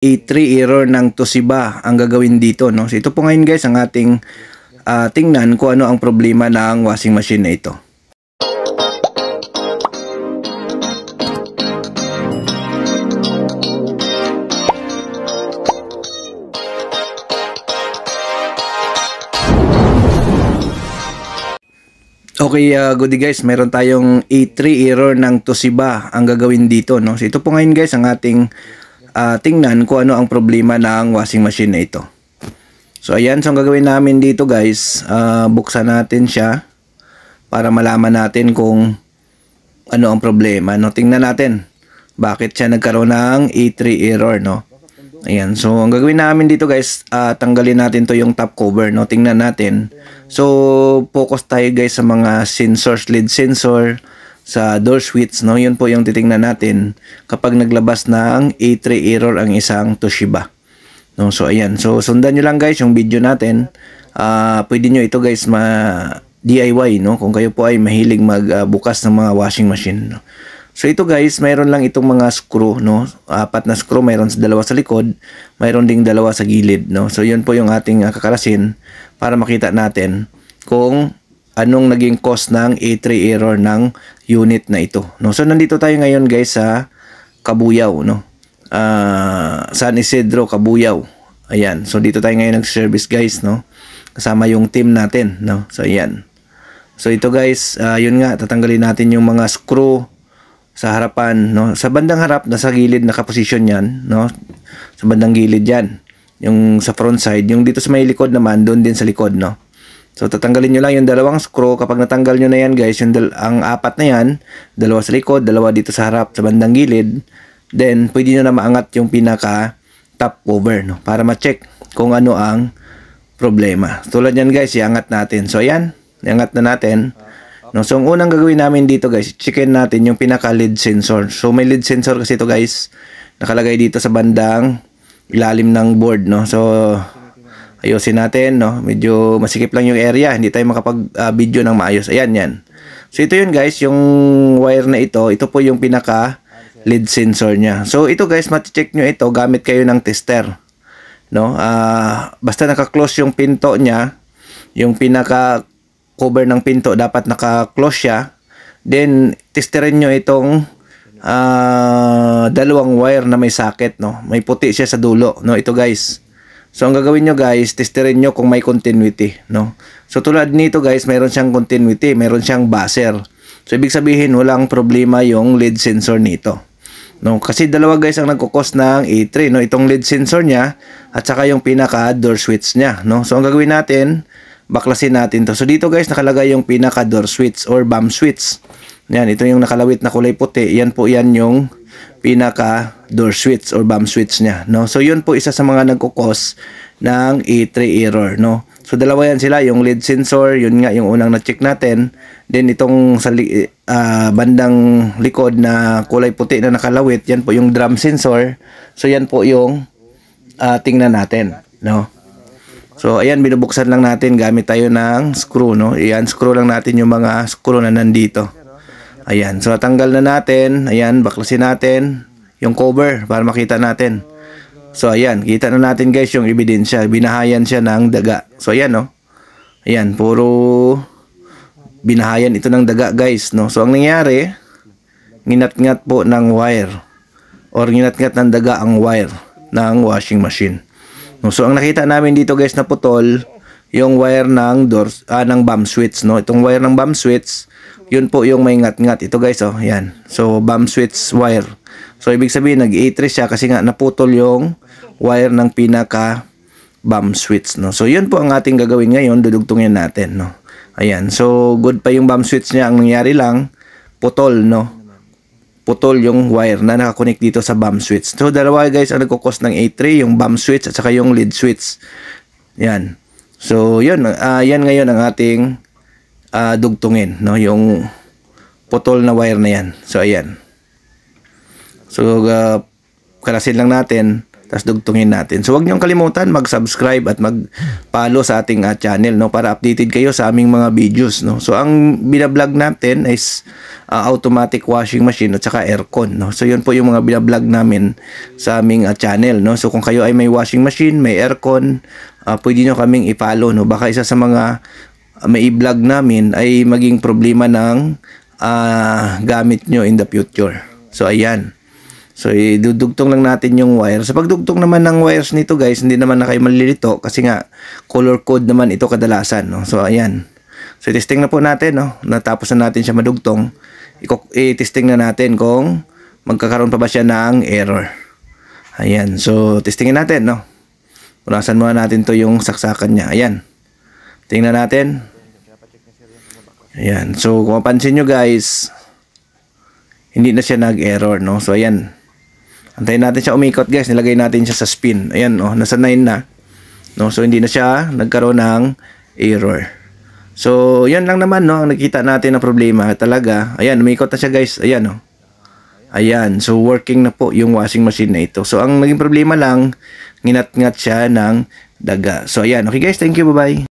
A3 error ng Toshiba ang gagawin dito, no? So ito po ngayon guys ang ating tingnan kung ano ang problema ng washing machine na ito. Okay, goody guys, meron tayong A3 error ng Toshiba ang gagawin dito, no? So ito po ngayon guys ang ating tingnan kung ano ang problema ng washing machine na ito. So ayan, so ang gagawin namin dito guys, buksan natin siya para malaman natin kung ano ang problema, no? Tingnan natin bakit siya nagkaroon ng A3 error, no? Ayan, so ang gagawin namin dito guys, tanggalin natin to yung top cover, no? Tingnan natin. So focus tayo guys sa mga sensors, lead sensor, sa door switch, no? Yun po yung titingnan natin kapag naglabas ng A3 error ang isang Toshiba, no? So ayan, so sundan nyo lang guys yung video natin. Pwede nyo ito guys DIY, no? Kung kayo po ay mahilig magbukas ng mga washing machine, no? So ito guys, mayroon lang itong mga screw, no? 4 na screw, mayroon dalawa sa likod, mayroon ding dalawa sa gilid, no? So yun po yung ating kakarasin para makita natin kung anong naging cause ng A3 error ng unit na ito, no? So nandito tayo ngayon guys sa Cabuyao, no? San Isidro, Cabuyao. Ayan, so dito tayo ngayon nag-service guys, no? Kasama yung team natin, no? So ayan. So ito guys, yun nga, tatanggalin natin yung mga screw sa harapan, no? Sa bandang harap, nasa gilid nakaposisyon yan, no? Sa bandang gilid yan. Yung sa front side, yung dito sa may likod naman, doon din sa likod, no? So tatanggalin nyo lang yung dalawang screw. Kapag natanggal nyo na yan guys, yung ang 4 na yan, dalawa sa likod, dalawa dito sa harap, sa bandang gilid, then pwede nyo na maangat yung pinaka top cover, no? Para ma-check kung ano ang problema. Tulad yan guys, iangat natin. So ayan, iangat na natin. No, so ang unang gagawin namin dito guys, checkin natin yung pinaka lead sensor. So may lead sensor kasi ito guys, nakalagay dito sa bandang ilalim ng board, no. So ayusin natin, no. Medyo masikip lang yung area, hindi tayo makapag-video ng maayos. Ayan, yan. So ito yun guys, yung wire na ito po yung pinaka lead sensor niya. So ito guys, mati-check nyo ito gamit kayo ng tester, no. Basta naka-close yung pinto niya, yung pinaka cover ng pinto dapat naka-close siya. Then testerin nyo itong dalawang wire na may socket, no. May puti siya sa dulo, no. Ito guys. So ang gagawin nyo guys, testerin nyo kung may continuity, no. So tulad nito guys, mayroon siyang continuity, mayroon siyang buzzer. So ibig sabihin walang problema yung lead sensor nito, no. Kasi dalawa guys ang nagkukos ng A3, no. Itong lead sensor niya at saka yung pinaka door switch niya, no. So ang gagawin natin, baklasin natin to. So dito guys, nakalagay yung pinaka door switch or bump switch. Yan, ito yung nakalawit na kulay puti. Yan po yan yung pinaka door switch or bump switch niya, no. So yun po isa sa mga nagkukos ng A3 error, no. So dalawa yan sila, yung lead sensor, yun nga yung unang na-check natin. Then itong sa bandang likod na kulay puti na nakalawit, yan po yung drum sensor. So yan po yung tingnan natin, no. So ayan, binubuksan lang natin gamit tayo ng screw, no. Ayan, screw lang natin yung mga screw na nandito. Ayan, so tanggal na natin. Ayan, baklasin natin yung cover para makita natin. So ayan, kita na natin guys yung ebidensya. Binahayan siya ng daga. So ayan, no. Ayan, puro binahayan ito ng daga guys, no. So ang nangyari, nginat-ngat po ng wire or nginat-ngat ng daga ang wire ng washing machine, no. So ang nakita namin dito guys na putol yung wire ng doors, ng bump switch, no. Itong wire ng bump switch, yun po yung may ngat-ngat. Ito guys, oh, yan. So bump switch wire. So ibig sabihin nag-A3 siya kasi nga naputol yung wire ng pinaka bump switch, no. So yun po ang ating gagawin ngayon, dudugtungin natin, no. Ayan. So good pa yung bump switch niya, ang nangyari lang putol, no. Putol yung wire na nakakonect dito sa bump switch. So dalawa guys ang nagkukos ng A3, yung bump switch at saka yung lead switch. Yan. So yun, yan ngayon ang ating dugtungin, no, yung putol na wire na yan. So ayan. So kalasin lang natin Tapos dugtungin natin. So, huwag niyong kalimutan mag-subscribe at mag-follow sa ating channel, no, para updated kayo sa aming mga videos, no. So, ang binablog natin is automatic washing machine at saka aircon, no. So, yun po yung mga binablog namin sa aming channel, no. So, kung kayo ay may washing machine, may aircon, pwede nyo kaming i-follow, no. Baka isa sa mga may i-vlog namin ay maging problema ng gamit nyo in the future. So, ayan. So, idudugtong lang natin yung wire. Sa pagdugtong naman ng wires nito, guys, hindi naman na kayo malilito kasi nga color code naman ito kadalasan, no? So, ayan. So, testing na po natin, no? Natapos na natin siya madugtong. I-testing na natin kung magkakaroon pa ba siya ng error. Ayan. So, testingin natin, no? Punasan muna natin to yung saksakan niya. Ayan. Tingnan natin. Ayan. So, kung mapansin nyo, guys, hindi na siya nag-error, no? So, ayan. Antayin natin siya umikot, guys. Nilagay natin siya sa spin. Ayan, oh, nasa 9 na. No? So, hindi na siya nagkaroon ng error. So, yan lang naman, no? Ang nakita natin na problema talaga. Ayan, umikot na siya, guys. Ayan, oh. Ayan. So, working na po yung washing machine na ito. So, ang naging problema lang, nginat-ngat siya ng daga. So, ayan. Okay, guys. Thank you. Bye-bye.